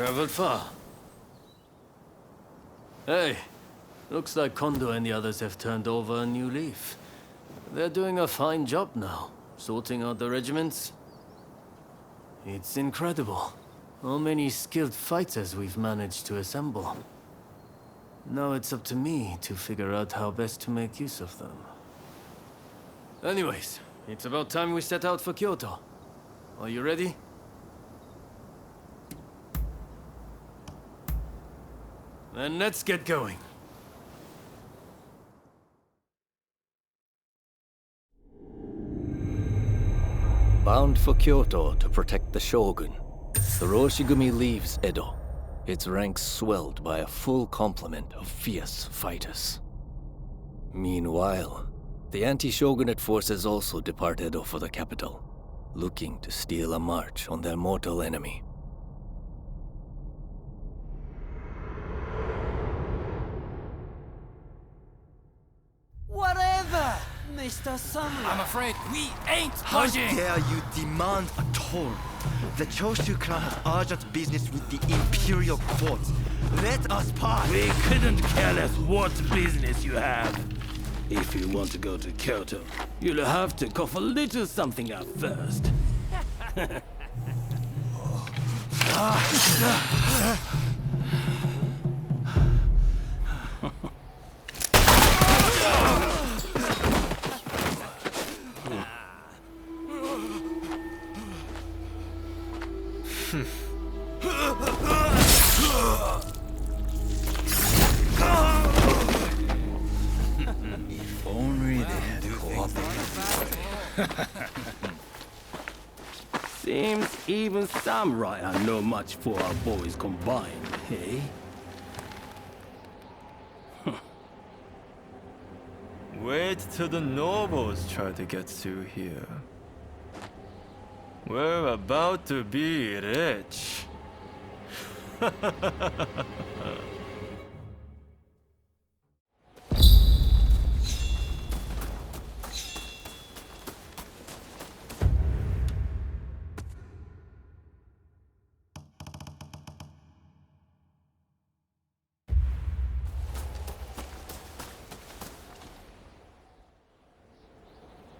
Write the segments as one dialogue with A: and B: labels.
A: Traveled far. Hey, looks like Kondo and the others have turned over a new leaf. They're doing a fine job now, sorting out the regiments. It's incredible how many skilled fighters we've managed to assemble. Now it's up to me to figure out how best to make use of them. Anyways, it's about time we set out for Kyoto. Are you ready? Then let's get going.
B: Bound for Kyoto to protect the Shogun, the Roshigumi leaves Edo, its ranks swelled by a full complement of fierce fighters. Meanwhile, the anti-Shogunate forces also depart Edo for the capital, looking to steal a march on their mortal enemy.
C: Whatever, Mr. Samurai.
D: I'm afraid we ain't
E: How
D: budging!
E: dare you demand a toll? The Choshu clan has urgent business with the Imperial Court. Let us pass!
F: We couldn't care less what business you have. If you want to go to Kyoto, you'll have to cough a little something up first.
E: If only they had cooperated.
F: Seems even samurai are no match for our boys combined, hey?
G: Wait till the nobles try to get through here. We're about to be rich.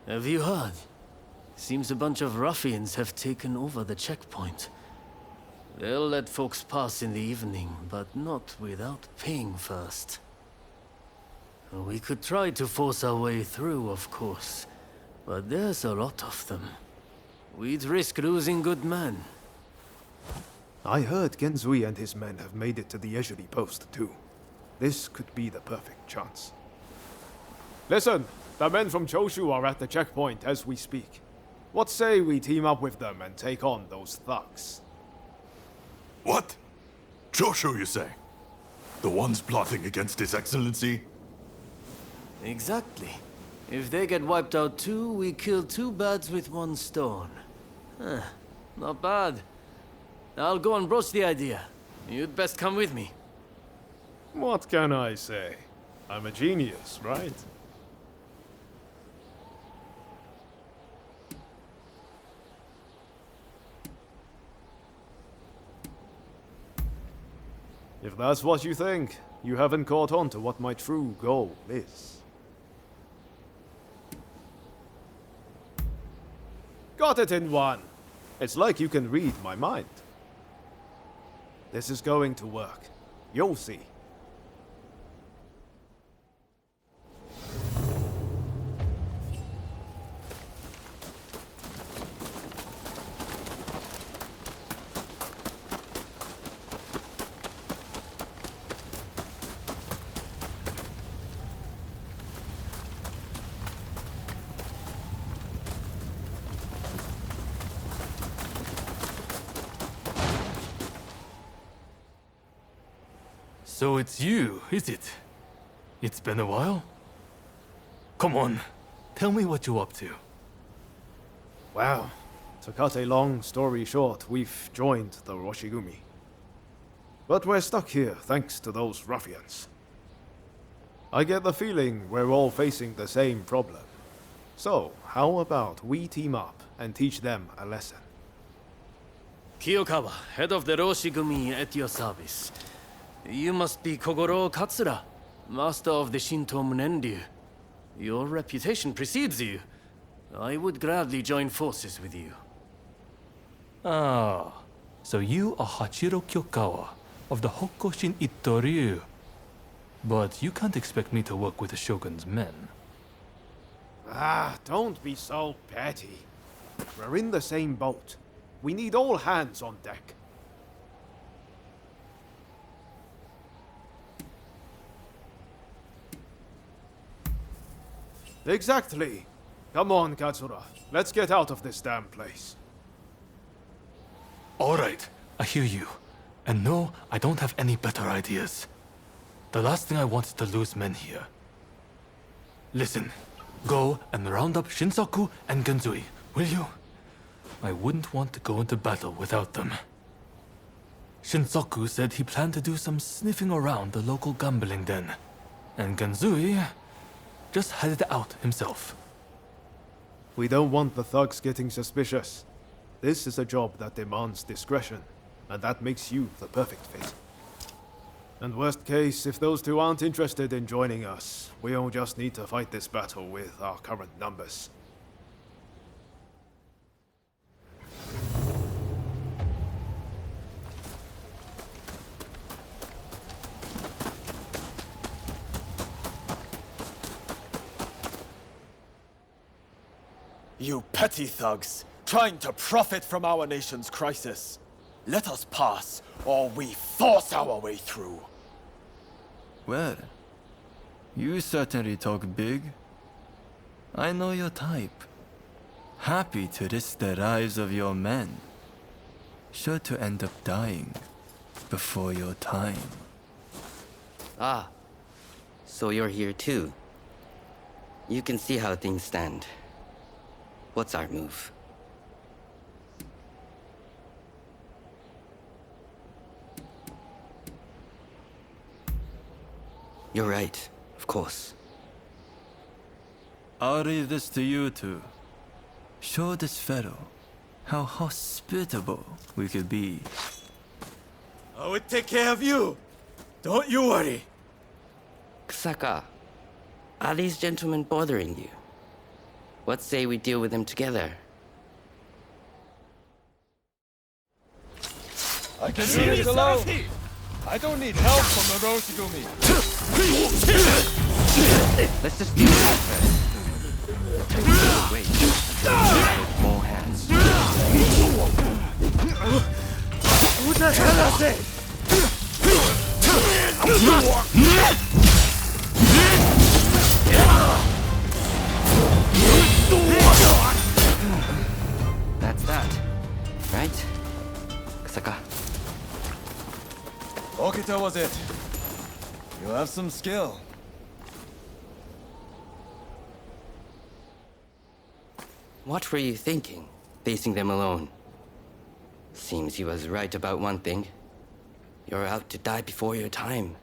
A: Have you heard? Seems a bunch of ruffians have taken over the checkpoint. They'll let folks pass in the evening, but not without paying first. We could try to force our way through, of course, but there's a lot of them. We'd risk losing good men.
H: I heard Genzui and his men have made it to the UHD post, too. This could be the perfect chance. Listen, the men from Choshu are at the checkpoint as we speak. What say we team up with them and take on those thugs?
I: What? Choshu, you say? The ones plotting against His Excellency?
A: Exactly. If they get wiped out too, we kill two birds with one stone. Huh, not bad. I'll go and broach the idea. You'd best come with me.
H: What can I say? I'm a genius, right? If that's what you think, you haven't caught on to what my true goal is. Got it in one. It's like you can read my mind. This is going to work. You'll see.
G: So it's you, is it? It's been a while? Come on, tell me what you're up to.
H: Wow. To cut a long story short, we've joined the Roshigumi. But we're stuck here thanks to those ruffians. I get the feeling we're all facing the same problem. So, how about we team up and teach them a lesson?
A: Kiyokawa, head of the Roshigumi, at your service. You must be Kogoro Katsura, master of the Shinto Munenryu. Your reputation precedes you. I would gladly join forces with you.
G: Ah, so you are Hachiro Kyokawa of the Hokkoshin Ittoryu. But you can't expect me to work with the Shogun's men.
H: Ah, don't be so petty. We're in the same boat. We need all hands on deck. Exactly. Come on, Katsura. Let's get out of this damn place.
G: All right, I hear you. And no, I don't have any better ideas. The last thing I want is to lose men here. Listen, go and round up Shinsaku and Genzui, will you? I wouldn't want to go into battle without them. Shinsaku said he planned to do some sniffing around the local gambling den. And Genzui just headed out himself.
H: We don't want the thugs getting suspicious. This is a job that demands discretion, and that makes you the perfect fit. And worst case, if those two aren't interested in joining us, we'll just need to fight this battle with our current numbers.
D: You petty thugs, trying to profit from our nation's crisis. Let us pass, or we force our way through.
E: Well, you certainly talk big. I know your type. Happy to risk the lives of your men. Sure to end up dying before your time.
J: Ah, so you're here too. You can see how things stand. What's our move? You're right, of course.
E: I'll leave this to you two. Show this fellow how hospitable we could be.
D: I would take care of you. Don't you worry.
J: Kusaka, are these gentlemen bothering you? What say we deal with them together?
D: I can do this alone. I don't need help from the Roshigumi.
J: Let's just deal with it first. Wait, more hands.
D: What the hell is it?
J: That's that, right? Kusaka.
D: Okita was it. You have some skill.
J: What were you thinking, facing them alone? Seems he was right about one thing. You're out to die before your time.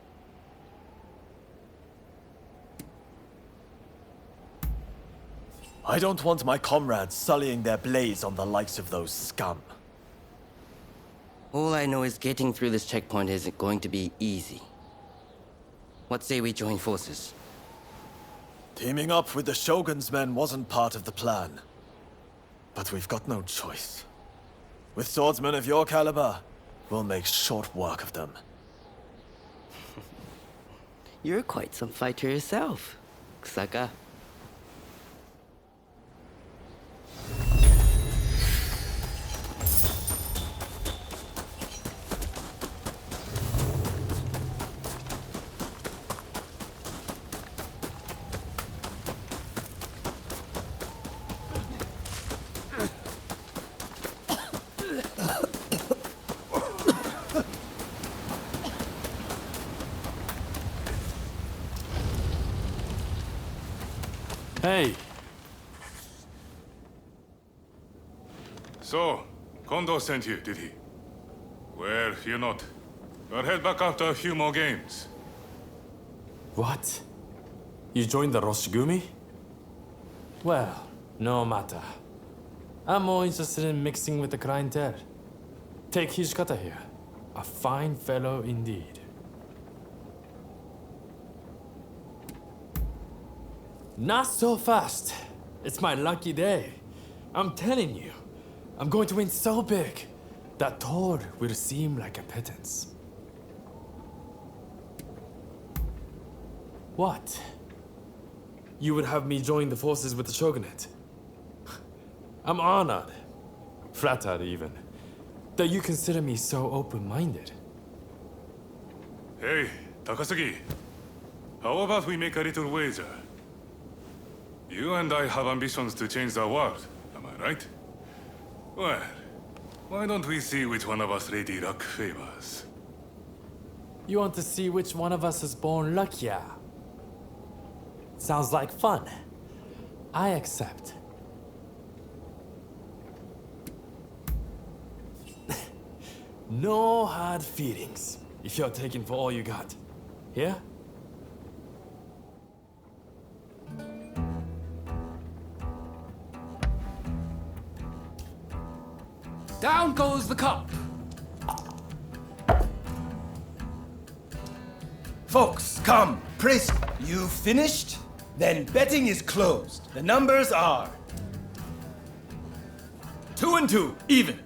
D: I don't want my comrades sullying their blaze on the likes of those scum.
J: All I know is getting through this checkpoint isn't going to be easy. What say we join forces?
D: Teaming up with the Shogun's men wasn't part of the plan. But we've got no choice. With swordsmen of your caliber, we'll make short work of them.
J: You're quite some fighter yourself, Kusaka.
G: Hey!
I: So, Kondo sent you, did he? Well, you're not. We'll head back after a few more games.
K: What? You joined the Roshigumi? Well, no matter. I'm more interested in mixing with the clientele. Take Hijikata here. A fine fellow indeed. Not so fast. It's my lucky day. I'm telling you, I'm going to win so big that Thor will seem like a pittance. What? You would have me join the forces with the Shogunate? I'm honored, flattered even, that you consider me so open-minded.
I: Hey, Takasugi. How about we make a little wager? You and I have ambitions to change the world, am I right? Well, why don't we see which one of us Lady Luck favors?
K: You want to see which one of us is born luckier? Sounds like fun. I accept. No hard feelings, if you're taking for all you got. Here?
C: Down goes the cup.
L: Folks, come. Priest, you finished? Then betting is closed. The numbers are 2 and 2, even.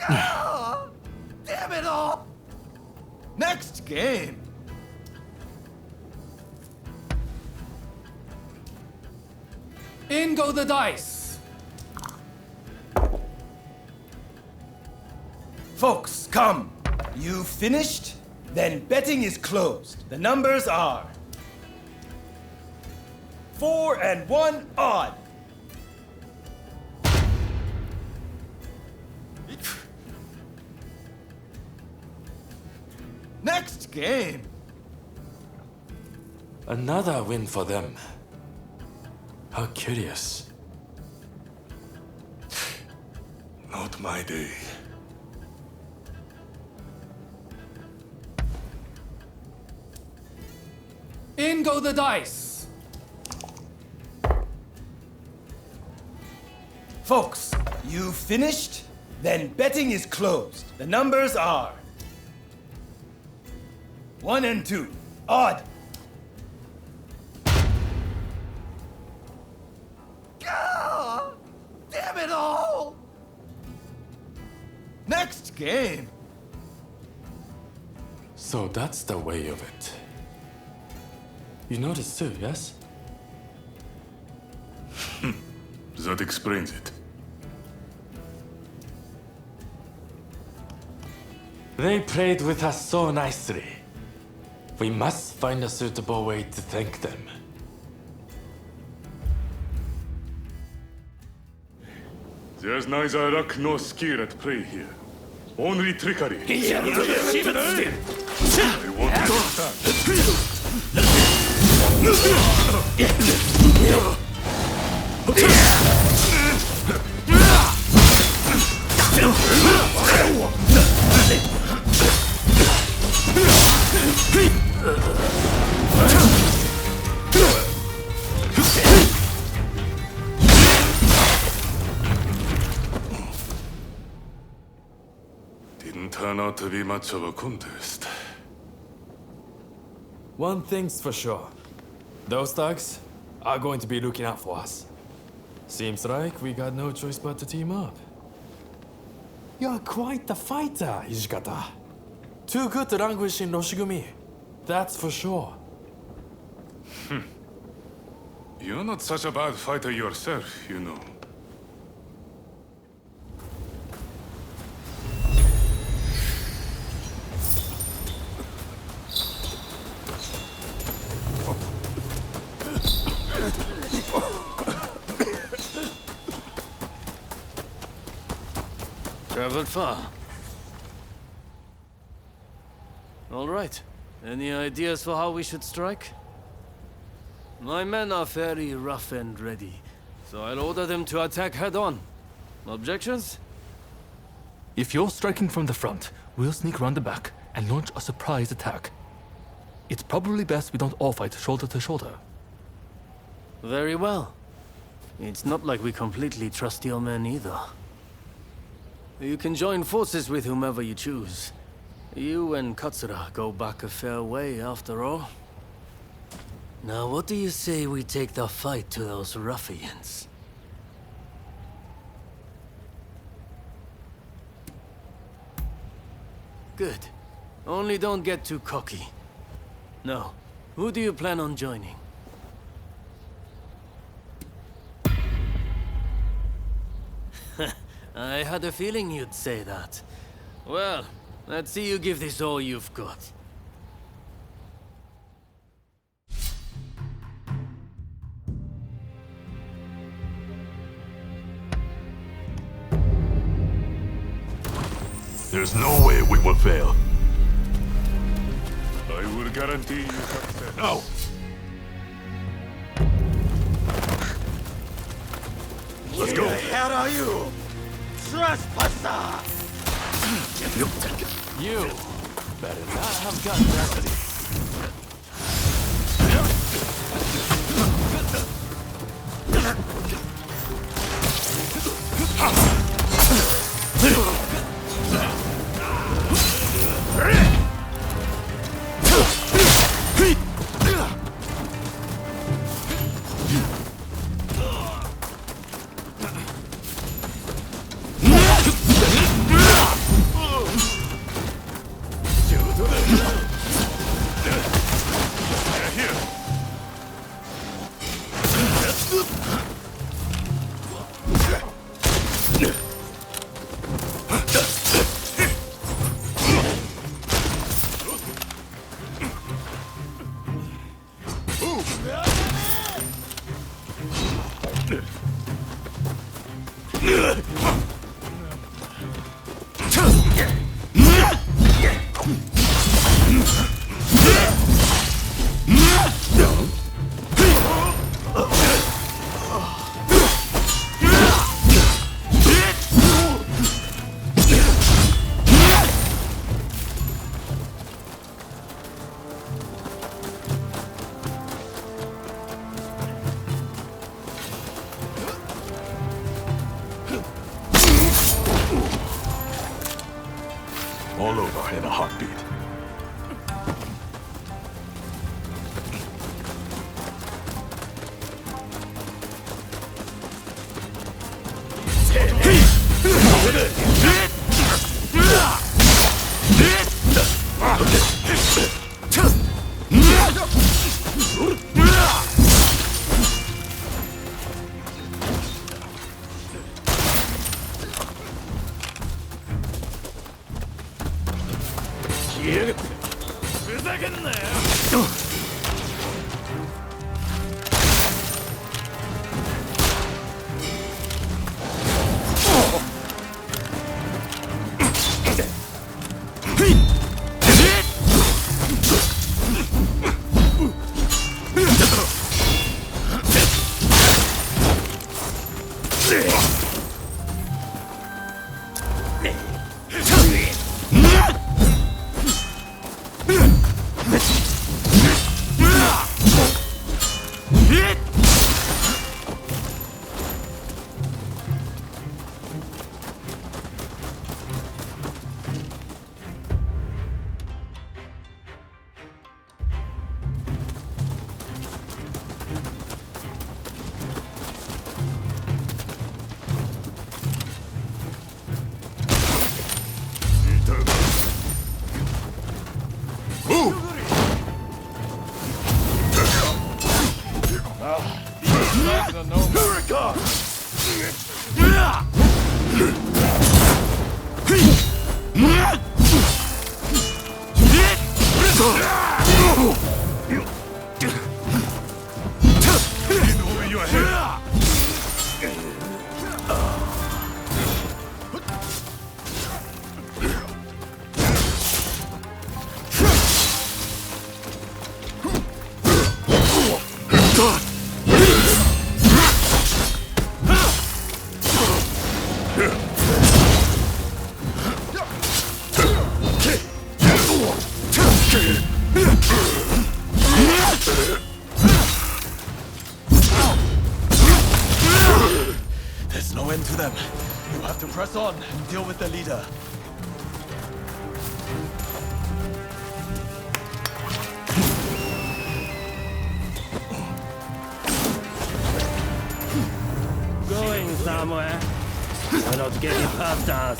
L: Ah, damn it all! Next game.
C: In go the dice.
L: Folks, come. You finished? Then betting is closed. The numbers are 4 and 1 odd. Next game.
K: Another win for them. How curious.
I: Not my day.
C: In go the dice.
L: Folks, you finished? Then betting is closed. The numbers are 1 and 2. Odd. Ah, damn it all! Next game.
K: So that's the way of it. You noticed too, yes?
I: That explains it.
K: They played with us so nicely. We must find a suitable way to thank them.
I: There's neither luck nor skill at play here. Only trickery. I want to understand. Didn't turn out to be much of a contest.
K: One thing's for sure. Those thugs are going to be looking out for us. Seems like we got no choice but to team up. You're quite the fighter, Hijikata. Too good to languish in Roshigumi. That's for sure.
I: You're not such a bad fighter yourself, you know.
A: Traveled far. All right. Any ideas for how we should strike? My men are fairly rough and ready, so I'll order them to attack head-on. Objections?
G: If you're striking from the front, we'll sneak around the back and launch a surprise attack. It's probably best we don't all fight shoulder to shoulder.
A: Very well. It's not like we completely trust your men either. You can join forces with whomever you choose. You and Katsura go back a fair way, after all. Now, what do you say we take the fight to those ruffians? Good. Only don't get too cocky. No. Who do you plan on joining? I had a feeling you'd say that. Well, let's see you give this all you've got.
I: There's no way we will fail. I will guarantee you success. No! Let's go!
L: Who the hell are you? Trespasser!
G: You better not have gotten that.
I: All over in a heartbeat.
D: no end to them. You have to press on and deal with the leader.
F: Going somewhere. Why not get it past us?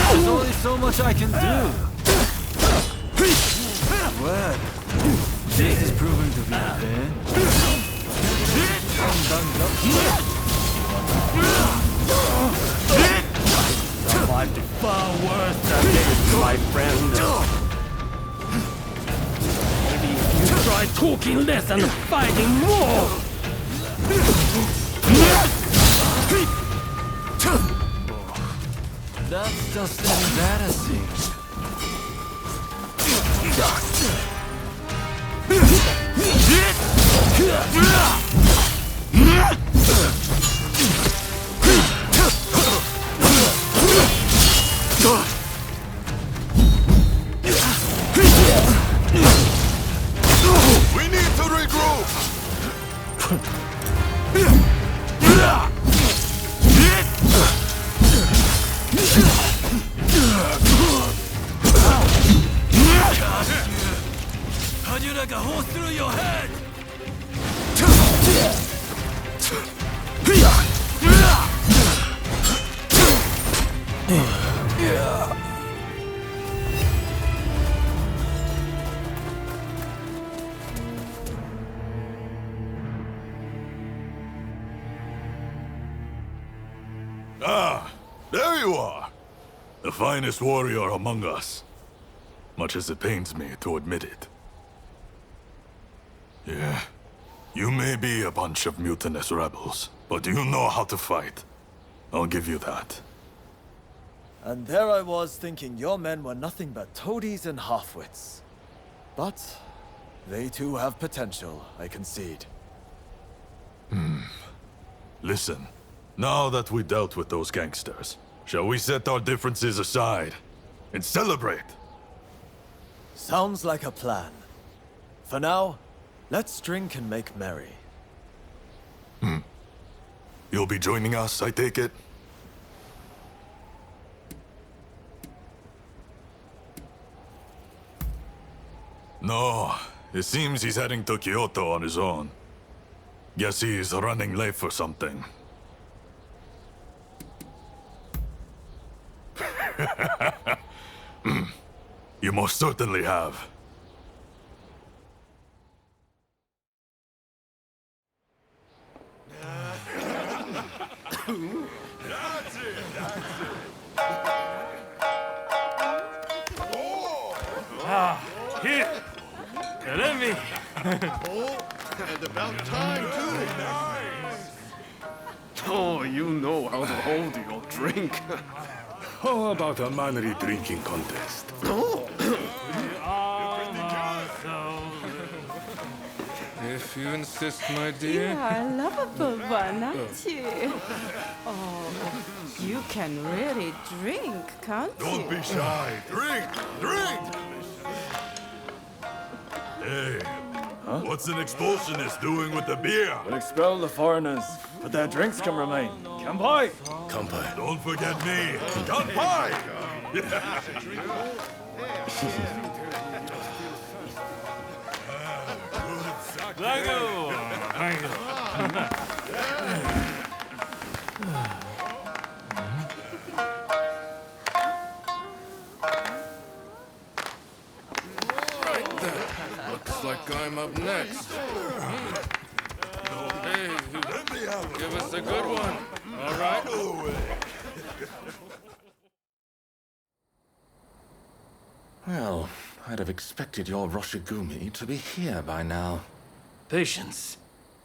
B: There's only so much I can do. Well, this is proving to be a pain.
F: Survived far worse than this, my friend. Maybe you try talking less and fighting more.
B: That's just embarrassing.
I: We need to regroup!
B: How'd you like a hole through your head?
I: Ah, there you are. The finest warrior among us. Much as it pains me to admit it. Yeah, you may be a bunch of mutinous rebels, but you know how to fight. I'll give you that.
D: And there I was thinking your men were nothing but toadies and halfwits. But they too have potential, I concede.
I: Listen, now that we dealt with those gangsters, shall we set our differences aside and celebrate?
D: Sounds like a plan. For now, let's drink and make merry.
I: You'll be joining us, I take it? No, it seems he's heading to Kyoto on his own. Guess he's running late for something. You most certainly have.
F: Here! Let me!
H: And about time, too. Oh, you know how to hold your drink.
I: How about a manly drinking contest?
E: If you insist, my
M: You
E: dear.
M: are a lovable one, aren't you? Oh, you can really drink, can't you?
I: Don't be shy. Drink! Drink! Hey, what's an expulsionist doing with the beer?
D: We'll expel the foreigners, but their drinks can remain. Kanpai!
I: Kanpai. Don't forget me. Kanpai!
E: Looks like I'm up next. Hey, give us a good one. All right?
N: Well, I'd have expected your Roshigumi to be here by now.
A: Patience.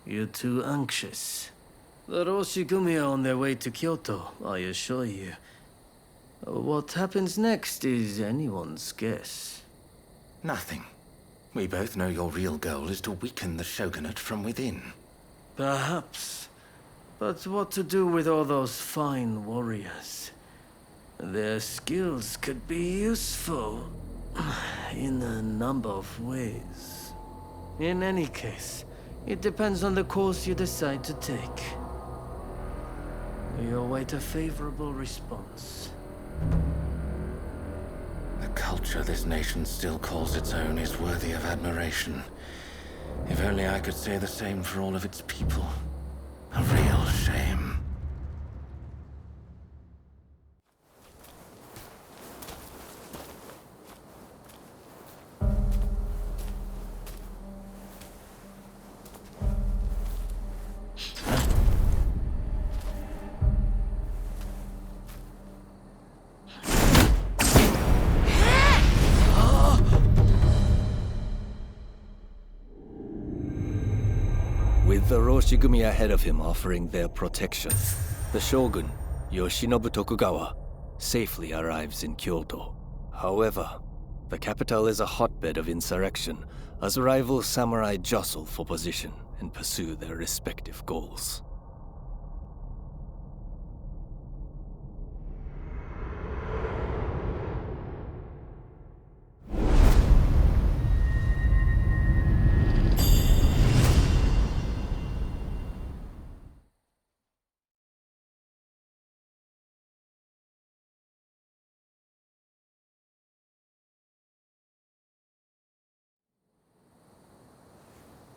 A: You're too anxious. The Roshigumi are on their way to Kyoto, I assure you. What happens next is anyone's guess.
N: Nothing. We both know your real goal is to weaken the Shogunate from within.
A: Perhaps. But what to do with all those fine warriors? Their skills could be useful in a number of ways. In any case, it depends on the course you decide to take. We await a favorable response.
N: The culture this nation still calls its own is worthy of admiration. If only I could say the same for all of its people. A real shame.
B: With the Roshigumi ahead of him offering their protection, the Shogun, Yoshinobu Tokugawa, safely arrives in Kyoto. However, the capital is a hotbed of insurrection as rival samurai jostle for position and pursue their respective goals.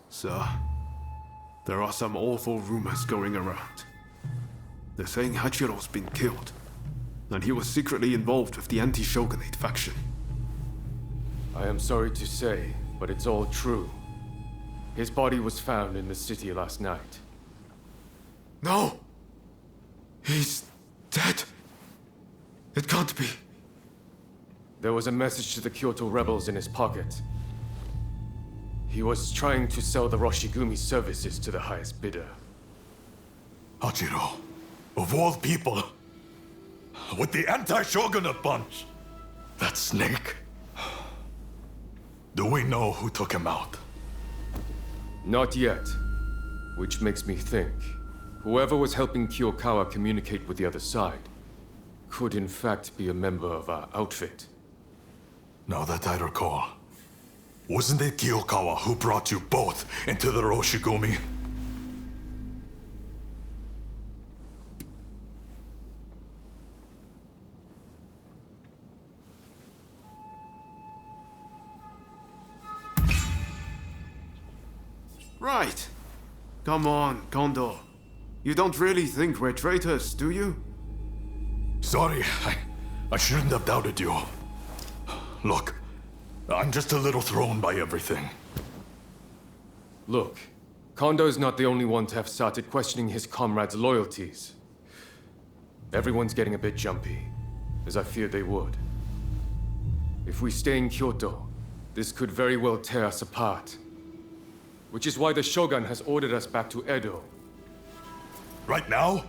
H: Sir, there are some awful rumors going around. They're saying Hachiro's been killed, and he was secretly involved with the anti-Shogunate faction.
K: I am sorry to say, but it's all true. His body was found in the city last night.
H: No! He's dead. It can't be.
K: There was a message to the Kyoto rebels in his pocket. He was trying to sell the Roshigumi services to the highest bidder.
I: Hachiro, of all people, with the anti-Shogunate bunch, that snake. Do we know who took him out?
K: Not yet. Which makes me think, whoever was helping Kiyokawa communicate with the other side could in fact be a member of our outfit.
I: Now that I recall, wasn't it Kiyokawa who brought you both into the Roshigumi?
H: Right. Come on, Kondo. You don't really think we're traitors, do you?
I: Sorry, I shouldn't have doubted you. Look, I'm just a little thrown by everything.
K: Look, Kondo's not the only one to have started questioning his comrades' loyalties. Everyone's getting a bit jumpy, as I feared they would. If we stay in Kyoto, this could very well tear us apart. Which is why the Shogun has ordered us back to Edo.
I: Right now?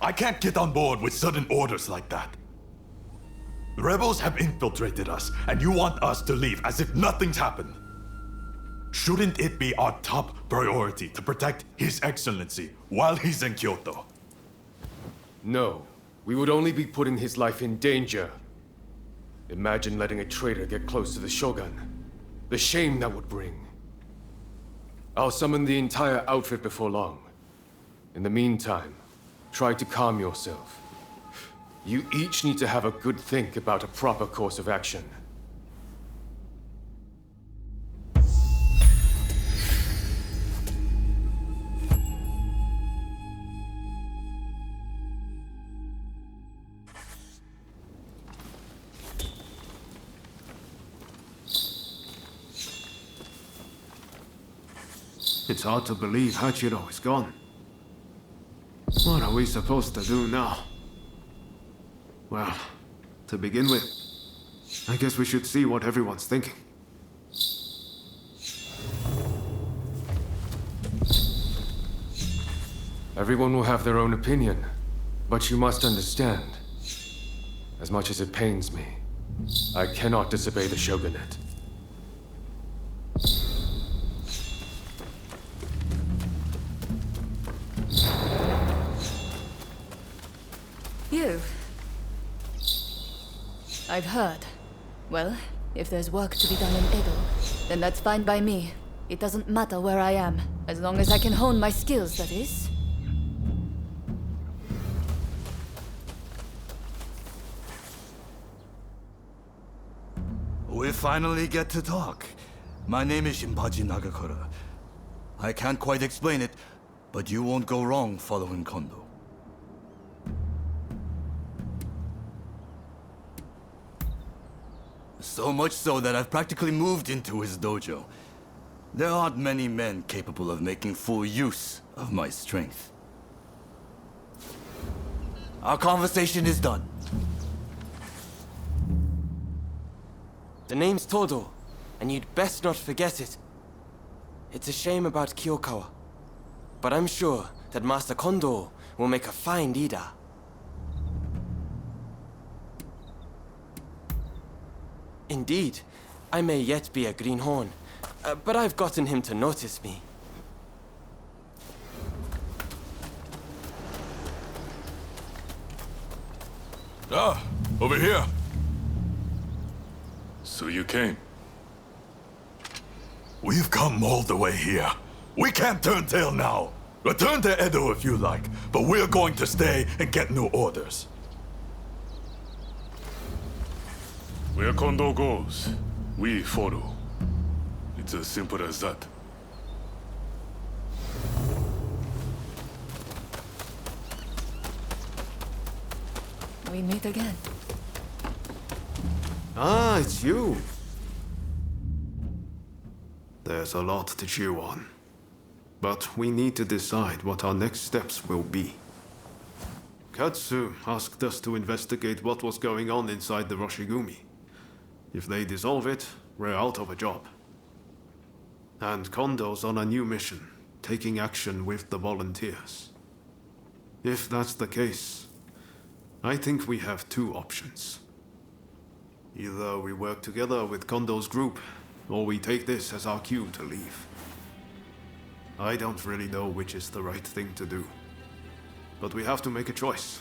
I: I can't get on board with sudden orders like that. The rebels have infiltrated us, and you want us to leave as if nothing's happened. Shouldn't it be our top priority to protect His Excellency while he's in Kyoto?
K: No, we would only be putting his life in danger. Imagine letting a traitor get close to the Shogun. The shame that would bring. I'll summon the entire outfit before long. In the meantime, try to calm yourself. You each need to have a good think about a proper course of action.
H: It's hard to believe Hachiro is gone. What are we supposed to do now? Well, to begin with, I guess we should see what everyone's thinking. Everyone will have their own opinion, but you must understand, as much as it pains me, I cannot disobey the Shogunate.
O: You. I've heard. Well, if there's work to be done in Edo, then that's fine by me. It doesn't matter where I am, as long as I can hone my skills, that is.
P: We finally get to talk. My name is Shinpachi Nagakura. I can't quite explain it, but you won't go wrong following Kondo. So much so that I've practically moved into his dojo. There aren't many men capable of making full use of my strength. Our conversation is done.
Q: The name's Todo, and you'd best not forget it. It's a shame about Kyokawa, but I'm sure that Master Kondo will make a fine leader. Indeed, I may yet be a greenhorn, but I've gotten him to notice me.
I: Ah, over here. So you came.
R: We've come all the way here. We can't turn tail now. Return to Edo if you like, but we're going to stay and get new orders.
I: Where Kondo goes, we follow. It's as simple as that.
O: We meet again.
H: Ah, it's you. There's a lot to chew on. But we need to decide what our next steps will be. Katsu asked us to investigate what was going on inside the Roshigumi. If they dissolve it, we're out of a job. And Kondo's on a new mission, taking action with the volunteers. If that's the case, I think we have two options. Either we work together with Kondo's group, or we take this as our cue to leave. I don't really know which is the right thing to do, but we have to make a choice.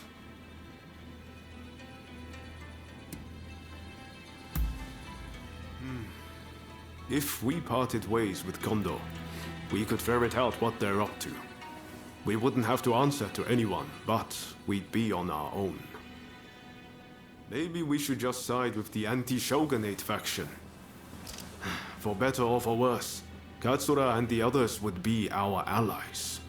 H: If we parted ways with Kondo, we could ferret out what they're up to. We wouldn't have to answer to anyone, but we'd be on our own. Maybe we should just side with the anti-Shogunate faction. For better or for worse, Katsura and the others would be our allies.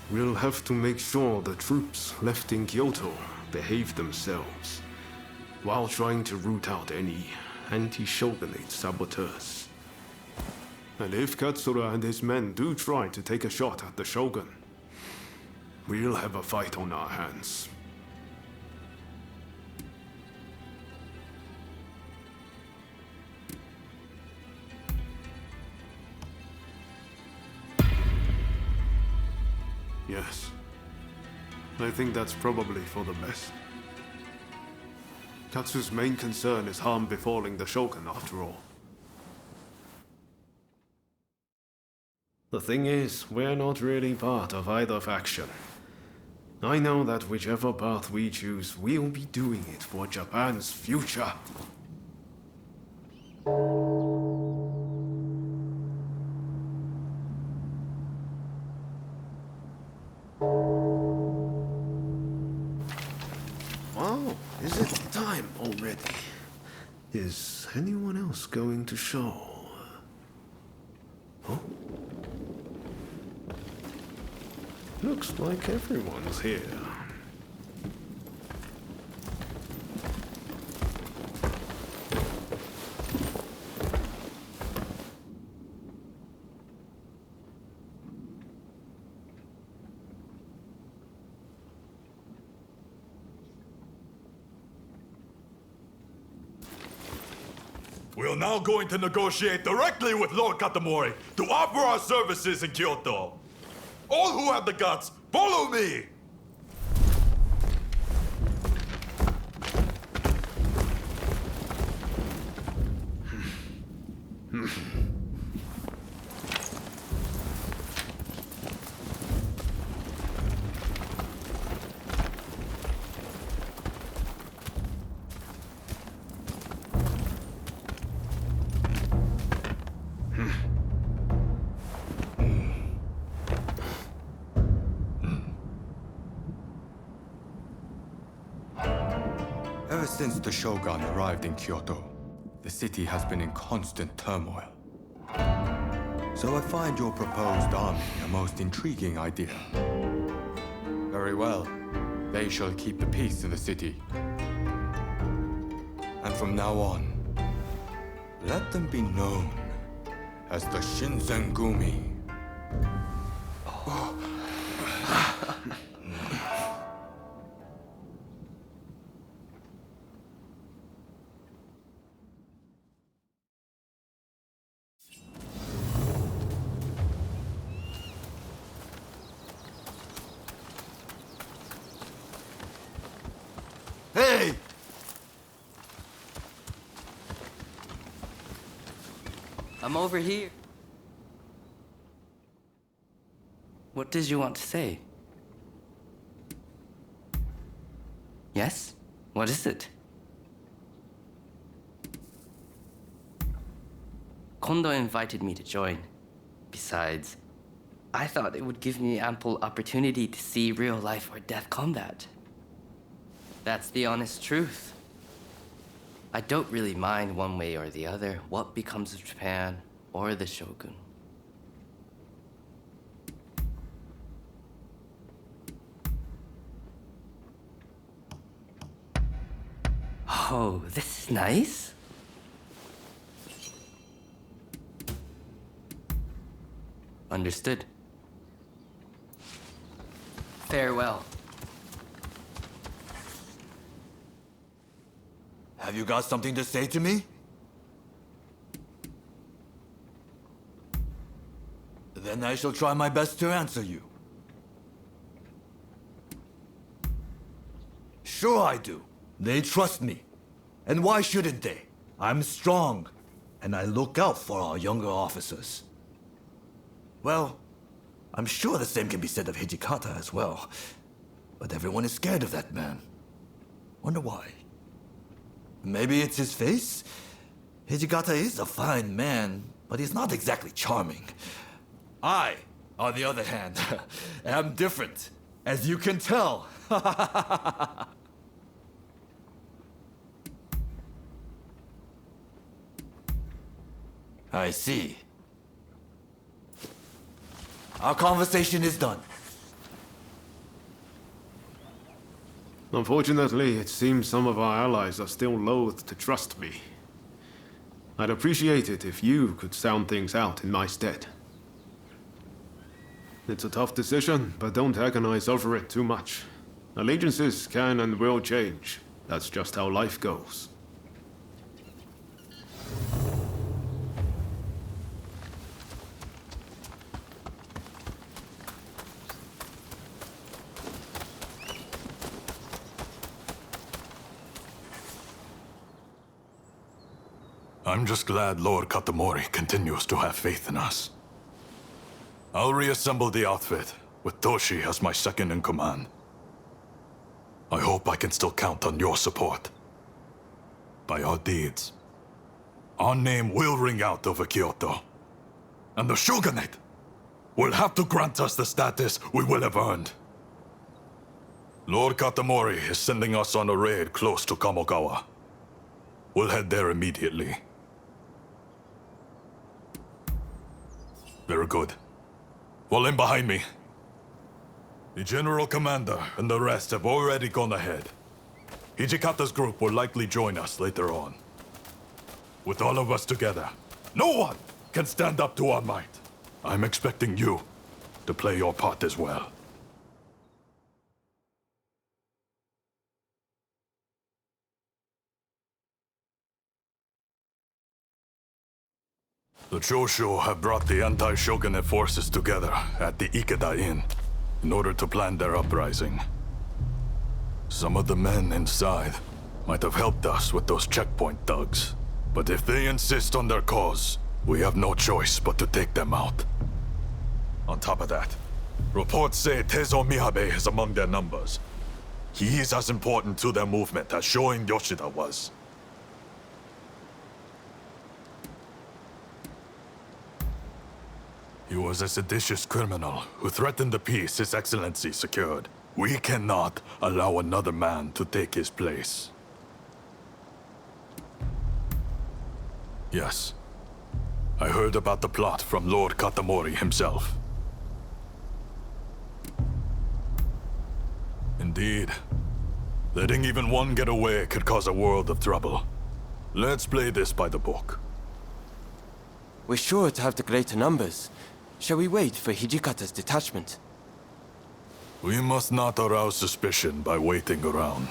H: We'll have to make sure the troops left in Kyoto behave themselves, while trying to root out any anti-Shogunate saboteurs. And if Katsura and his men do try to take a shot at the Shogun, we'll have a fight on our hands. Yes. I think that's probably for the best. Katsu's main concern is harm befalling the Shogun, after all. The thing is, we're not really part of either faction. I know that whichever path we choose, we'll be doing it for Japan's future. Wow, is it time already? Is anyone else going to show? Oh? Looks like everyone's here.
R: We are now going to negotiate directly with Lord Katamori to offer our services in Kyoto. All who have the guts, follow me!
S: Ever since the Shogun arrived in Kyoto, the city has been in constant turmoil. So I find your proposed army a most intriguing idea. Very well. They shall keep the peace in the city. And from now on, let them be known as the Shinsengumi.
P: Hey!
J: I'm over here. What did you want to say? Yes? What is it? Kondo invited me to join. Besides, I thought it would give me ample opportunity to see real life or death combat. That's the honest truth. I don't really mind one way or the other what becomes of Japan or the Shogun. Oh, this is nice. Understood. Farewell.
P: Have you got something to say to me? Then I shall try my best to answer you. Sure I do. They trust me. And why shouldn't they? I'm strong, and I look out for our younger officers. Well, I'm sure the same can be said of Hijikata as well. But everyone is scared of that man. Wonder why? Maybe it's his face? Hijikata is a fine man, but he's not exactly charming. I, on the other hand, am different, as you can tell. I see. Our conversation is done.
H: Unfortunately, it seems some of our allies are still loath to trust me. I'd appreciate it if you could sound things out in my stead. It's a tough decision, but don't agonize over it too much. Allegiances can and will change. That's just how life goes.
R: I'm just glad Lord Katamori continues to have faith in us. I'll reassemble the outfit, with Toshi as my second in command. I hope I can still count on your support. By our deeds, our name will ring out over Kyoto. And the Shogunate will have to grant us the status we will have earned. Lord Katamori is sending us on a raid close to Kamogawa. We'll head there immediately. Very good. Fall in behind me. The General Commander and the rest have already gone ahead. Hijikata's group will likely join us later on. With all of us together, no one can stand up to our might. I'm expecting you to play your part as well. The Choshu have brought the anti-Shogunate forces together at the Ikeda Inn in order to plan their uprising. Some of the men inside might have helped us with those checkpoint thugs. But if they insist on their cause, we have no choice but to take them out. On top of that, reports say Tezo Miyabe is among their numbers. He is as important to their movement as Shoin Yoshida was. He was a seditious criminal who threatened the peace His Excellency secured. We cannot allow another man to take his place. Yes. I heard about the plot from Lord Katamori himself. Indeed. Letting even one get away could cause a world of trouble. Let's play this by the book.
Q: We're sure to have the greater numbers. Shall we wait for Hijikata's detachment?
R: We must not arouse suspicion by waiting around.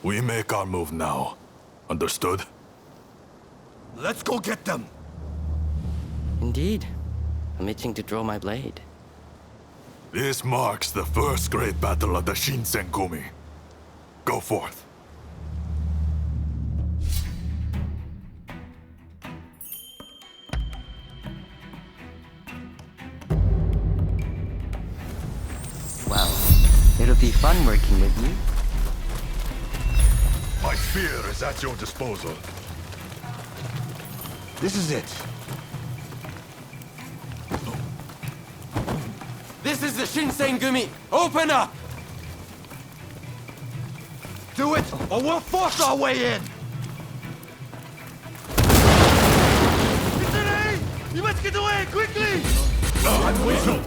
R: We make our move now. Understood?
P: Let's go get them!
J: Indeed. I'm itching to draw my blade.
R: This marks the first great battle of the Shinsenkumi. Go forth.
J: Well, it'll be fun working with you.
R: My spear is at your disposal.
P: This is it.
Q: This is the Shinsengumi! Open up!
P: Do it, or we'll force our way in!
L: You must get away, quickly!
R: I'm waiting!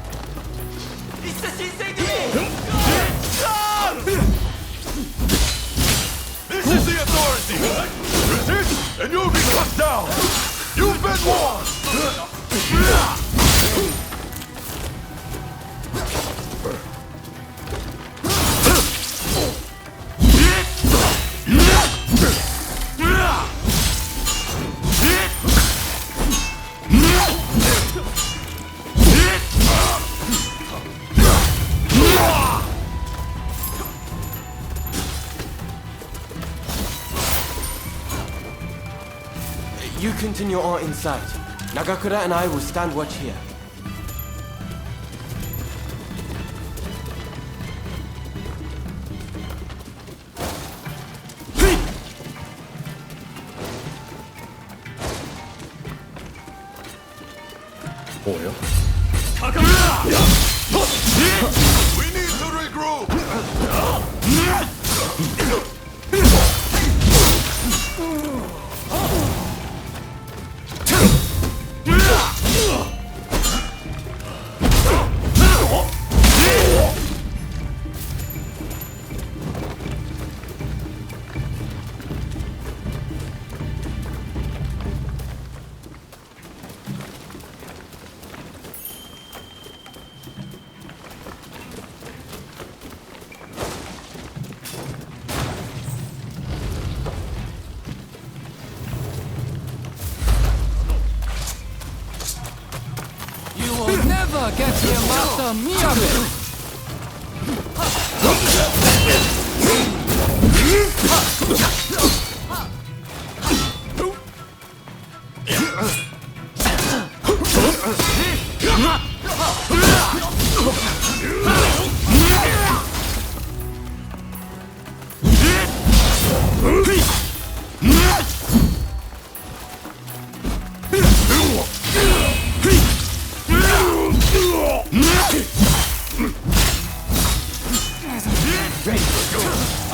L: It's the Shinsengumi!
R: This is the authority! Resist, and you'll be cut down! You've been warned!
Q: You continue on inside. Nagakura and I will stand watch here.
R: We need to regroup!
C: Never get near Master Miyabe!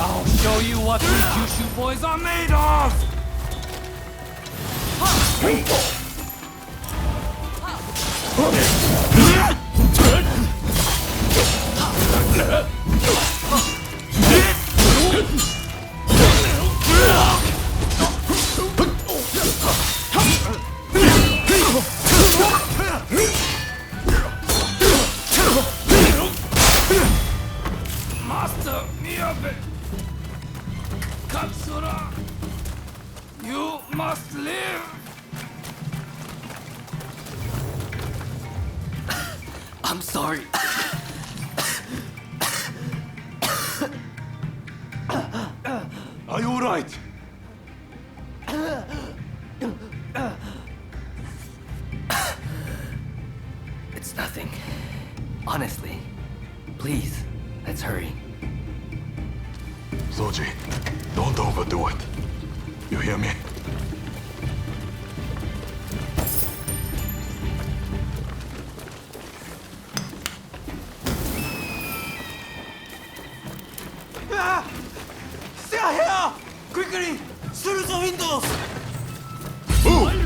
C: I'll show you what these Kyushu boys are made of! Master Miyabe! Katsura! You must live!
J: Please, let's hurry.
R: Soji, don't overdo it. You hear me?
Q: Stay here! Quickly! Through the windows!
R: Move!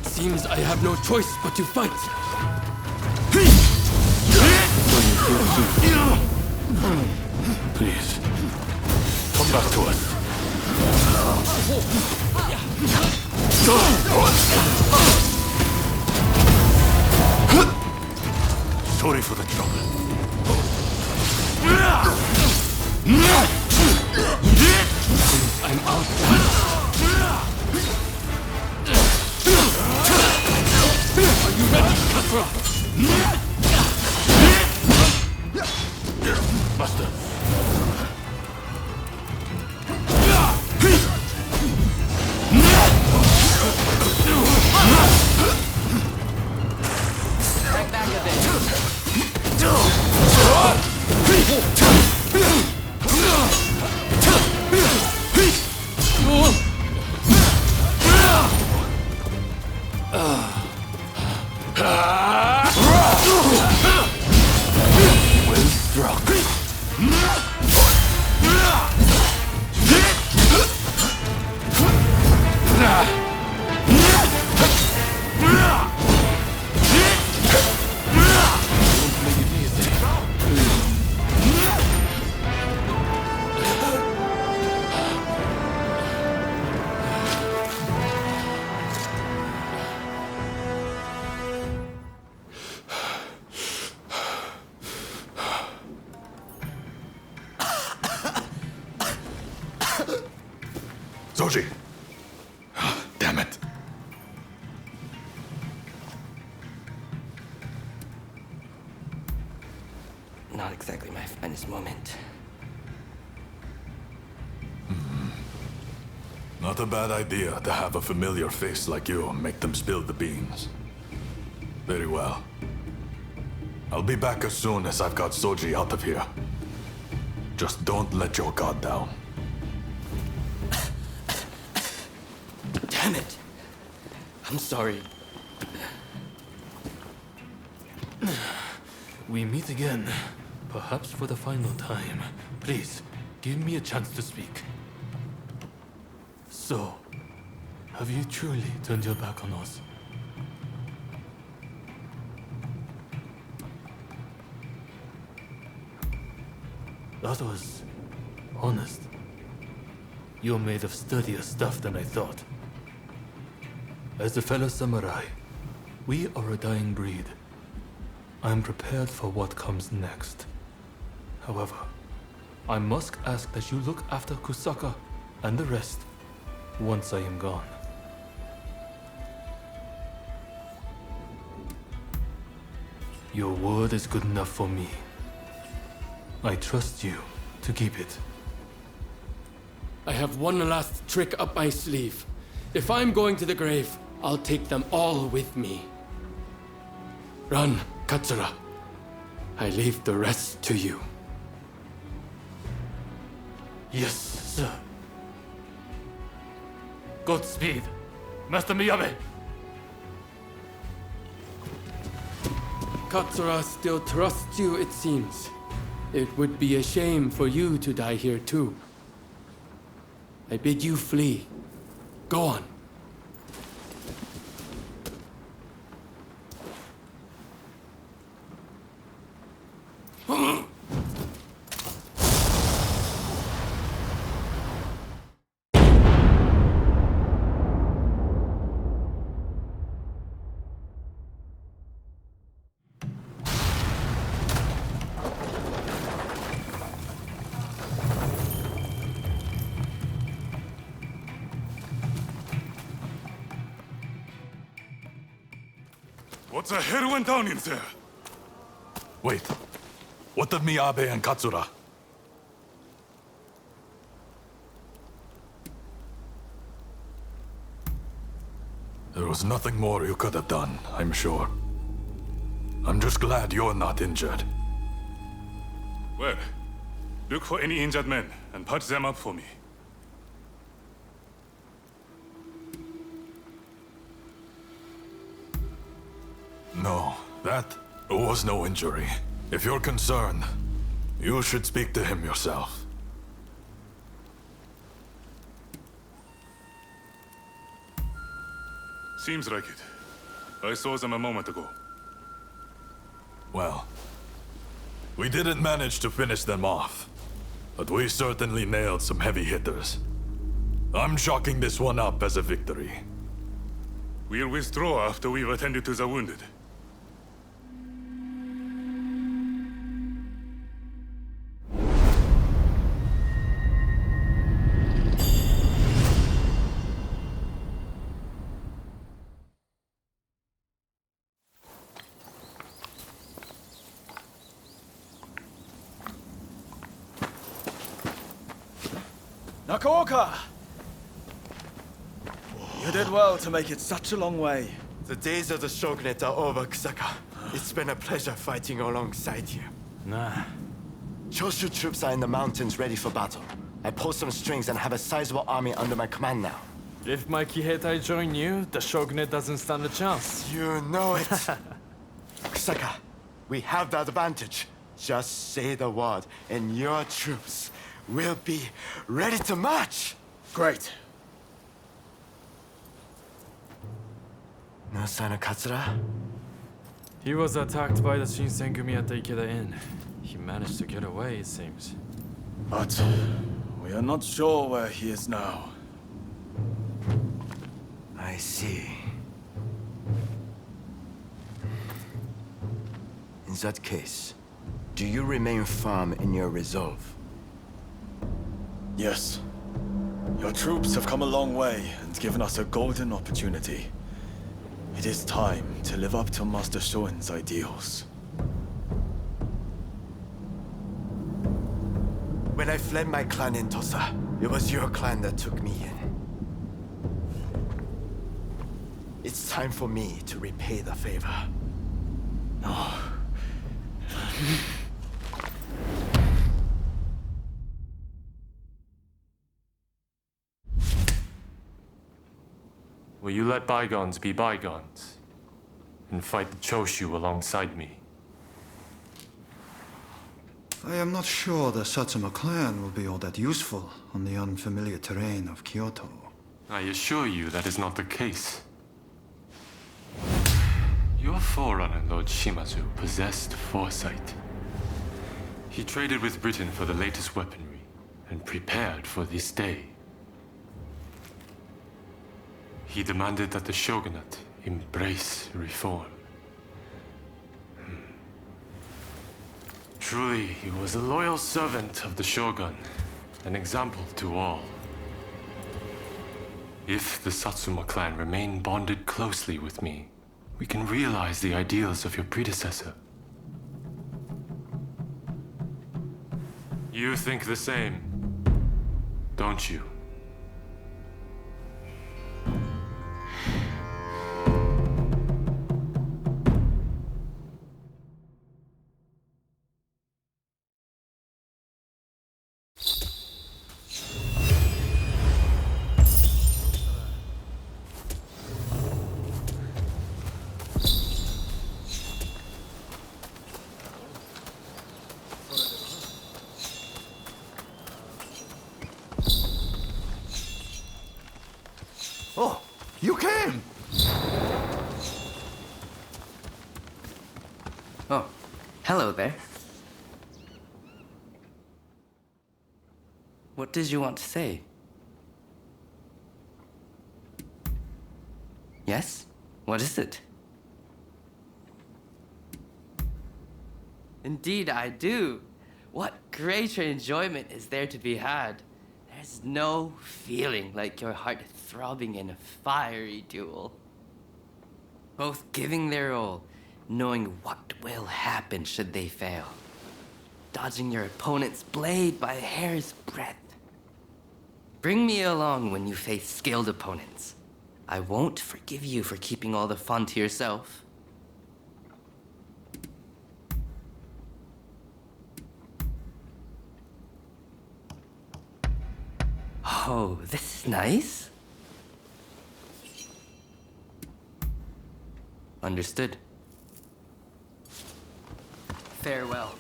C: Seems I have no choice but to fight.
R: Please, come back to us. Sorry for the trouble.
C: I'm out. Are you ready, Katra?
R: Master.
J: Back a bit.
R: Well struck. Soji! Damn it.
J: Not exactly my finest moment.
R: Not a bad idea to have a familiar face like you make them spill the beans. Very well. I'll be back as soon as I've got Soji out of here. Just don't let your guard down.
J: Damn it! I'm sorry.
G: We meet again, perhaps for the final time. Please, give me a chance to speak. So, have you truly turned your back on us? That was honest. You're made of sturdier stuff than I thought. As a fellow samurai, we are a dying breed. I'm prepared for what comes next. However, I must ask that you look after Kusaka and the rest once I am gone. Your word is good enough for me. I trust you to keep it.
C: I have one last trick up my sleeve. If I'm going to the grave, I'll take them all with me.
K: Run, Katsura. I leave the rest to you.
G: Yes, sir. Godspeed, Master Miyabe.
K: Katsura still trusts you, it seems. It would be a shame for you to die here too. I bid you flee. Go on.
I: What the hell went down in there?
R: Wait. What of Miyabe and Katsura? There was nothing more you could have done, I'm sure. I'm just glad you're not injured.
I: Well, look for any injured men and patch them up for me.
R: No, that was no injury. If you're concerned, you should speak to him yourself.
I: Seems like it. I saw them a moment ago.
R: Well, we didn't manage to finish them off, but we certainly nailed some heavy hitters. I'm chalking this one up as a victory.
I: We'll withdraw after we've attended to the wounded.
D: Nakaoka! You did well to make it such a long way.
T: The days of the Shogunate are over, Kusaka. It's been a pleasure fighting alongside you.
G: Nah.
T: Choshu troops are in the mountains ready for battle. I pulled some strings and have a sizable army under my command now.
K: If my Kiheitai join you, the Shogunate doesn't stand a chance.
T: You know it. Kusaka, we have the advantage. Just say the word, and your troops will be ready to march.
D: Great.
T: No sign of Katsura?
K: He was attacked by the Shinsengumi at the Ikeda Inn. He managed to get away, it seems.
D: But we are not sure where he is now.
T: I see. In that case, do you remain firm in your resolve?
D: Yes. Your troops have come a long way and given us a golden opportunity. It is time to live up to Master Shoin's ideals.
T: When I fled my clan in Tosa, it was your clan that took me in. It's time for me to repay the favor.
D: Oh.
G: Will you let bygones be bygones and fight the Choshu alongside me?
U: I am not sure the Satsuma clan will be all that useful on the unfamiliar terrain of Kyoto.
G: I assure you that is not the case. Your forerunner, Lord Shimazu, possessed foresight. He traded with Britain for the latest weaponry and prepared for this day. He demanded that the Shogunate embrace reform. Truly, he was a loyal servant of the Shogun, an example to all. If the Satsuma clan remain bonded closely with me, we can realize the ideals of your predecessor. You think the same, don't you?
P: You came!
J: Oh, hello there. What did you want to say? Yes? What is it? Indeed, I do. What greater enjoyment is there to be had? There's no feeling like your heart throbbing in a fiery duel. Both giving their all, knowing what will happen should they fail. Dodging your opponent's blade by a hair's breadth. Bring me along when you face skilled opponents. I won't forgive you for keeping all the fun to yourself. Oh, this is nice. Understood. Farewell.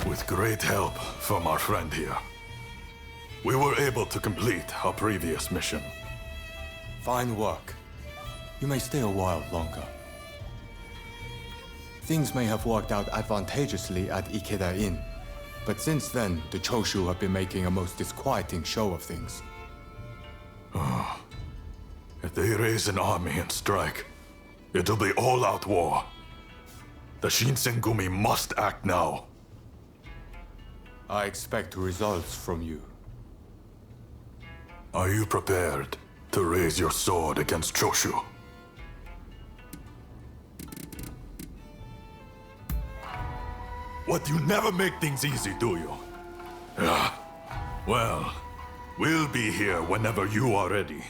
R: With great help from our friend here, we were able to complete our previous mission.
S: Fine work. You may stay a while longer. Things may have worked out advantageously at Ikeda Inn, but since then, the Choshu have been making a most disquieting show of things.
R: If they raise an army and strike, it'll be all-out war. The Shinsengumi must act now.
S: I expect results from you.
R: Are you prepared to raise your sword against Choshu? What, you never make things easy, do you? Well, we'll be here whenever you are ready.